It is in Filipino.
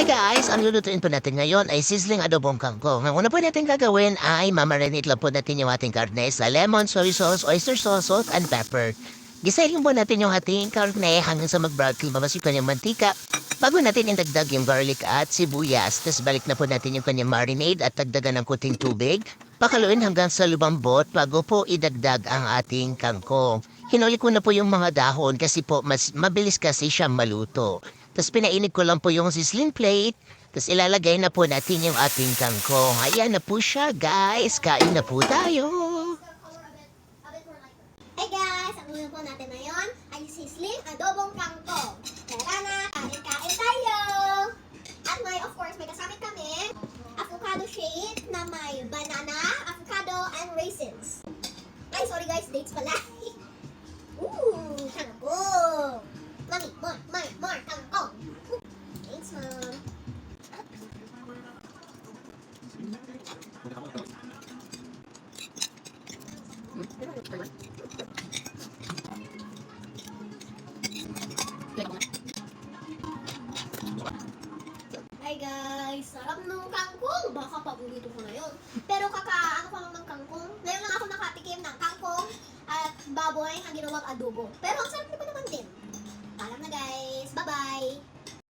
Hi guys! Ang lulutuin po natin ngayon ay sizzling adobong kangkong. Ang una po natin gagawin ay mamarinate lang po natin yung ating karne sa lemon, soy sauce, oyster sauce, salt, and pepper. Gisayin po natin yung ating karne hanggang sa mag-brown lumabas yung kanyang mantika. Bago natin indagdag yung garlic at sibuyas, tapos balik na po natin yung kanyang marinade at dagdagan ng kuting tubig. Pakaluin hanggang sa lumambot bago po idagdag ang ating kangkong. Hinuli ko na po yung mga dahon kasi po mas mabilis kasi siyang maluto. Tapos pinainit ko lang po yung sizzling plate. Tapos ilalagay na po natin yung ating kangkong. Ayan na po siya, guys. Kain na po tayo. Hey guys! Ang ulam po natin ngayon ay sizzling adobong kangkong. Tara na! Kain tayo! At may, of course, may kasamit kami avocado shake na may banana, avocado, and raisins. Ay, sorry guys, dates pala. Ooh, kangkong! Mami, more, kangkong! Thanks, Mom. Hi guys! Sarap nung kangkong! Baka paborito ko na yun. Pero ano pa mang kangkong? Ngayon lang ako nakatikim ng kangkong at baboy na ginawang adobo. Pero ang sarap ko naman din. Paalam na guys! Bye-bye!